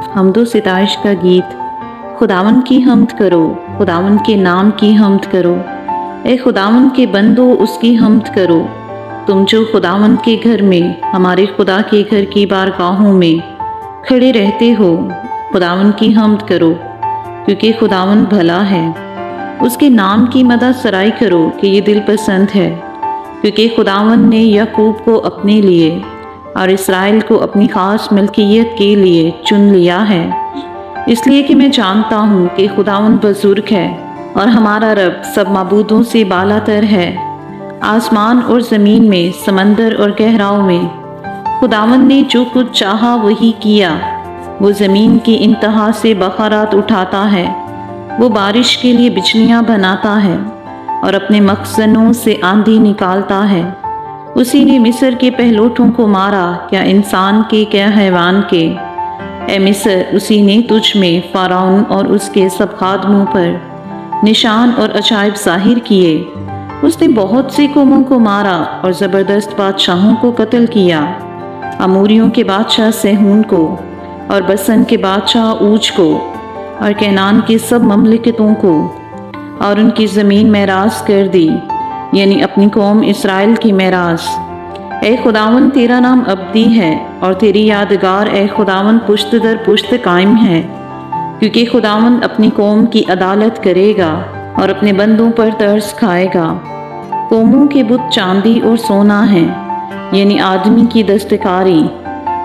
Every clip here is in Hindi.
हम्दो सिताइश का गीत। खुदावन की हम्द करो, खुदावन के नाम की हम्द करो। ए खुदावन के बंदो उसकी हम्द करो। तुम जो खुदावन के घर में, हमारे खुदा के घर की बारगाहों में खड़े रहते हो, खुदावन की हम्द करो, क्योंकि खुदावन भला है। उसके नाम की मदद सराई करो कि ये दिल पसंद है, क्योंकि खुदावन ने याकूब को अपने लिए और इसराइल को अपनी ख़ास मिल्कियत के लिए चुन लिया है। इसलिए कि मैं जानता हूँ कि खुदावन बुजुर्ग है और हमारा रब सब माबूदों से बालातर है। आसमान और ज़मीन में, समंदर और गहराओं में खुदावन ने जो कुछ चाहा वही किया। वो ज़मीन की इंतहा से बखारात उठाता है, वो बारिश के लिए बिजलियाँ बनाता है और अपने मखज़नों से आंधी निकालता है। उसी ने मिस्र के पहलोठों को मारा, क्या इंसान के क्या हैवान के। ए मिस्र, उसी ने तुझ में फ़ारौन और उसके सब खादमों पर निशान और अजायब ज़ाहिर किए। उसने बहुत सी कौमों को मारा और ज़बरदस्त बादशाहों को कत्ल किया। अमूरियों के बादशाह सेहून को और बसन के बादशाह ऊज को और कैनान की सब ममलिकतों को और उनकी ज़मीन मैराज कर दी, यानी अपनी कौम इसराइल की मैराज। ए खुदावन, तेरा नाम अब्दी है और तेरी यादगार ए खुदावन पुश्त दर पुश्त कायम है, क्योंकि खुदावन अपनी कौम की अदालत करेगा और अपने बंदों पर तरस खाएगा। कौमों के बुत चांदी और सोना हैं, यानी आदमी की दस्तकारी।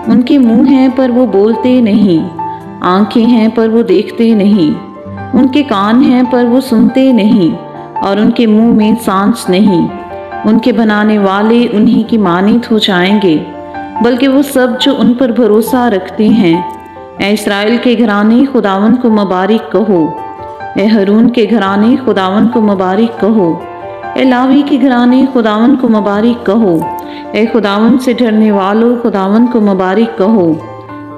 उनके मुंह हैं पर वो बोलते नहीं, आंखें हैं पर वो देखते नहीं, उनके कान हैं पर वो सुनते नहीं और उनके मुंह में सांस नहीं। उनके बनाने वाले उन्हीं की मानित हो जाएंगे, बल्कि वो सब जो उन पर भरोसा रखते हैं। ए इसराइल के घराने, खुदावन को मुबारक कहो। ए हरून के घराने, खुदावन को मुबारक कहो। ए लावी के घराने, खुदावन को मुबारक कहो। ए खुदावन से डरने वालों, खुदावन को मुबारक कहो।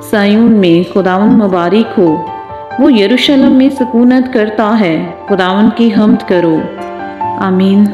सायून में खुदावन मुबारक हो, वो यरूशलेम में सुकूनत करता है। खुदावन की हम्द करो। आमीन।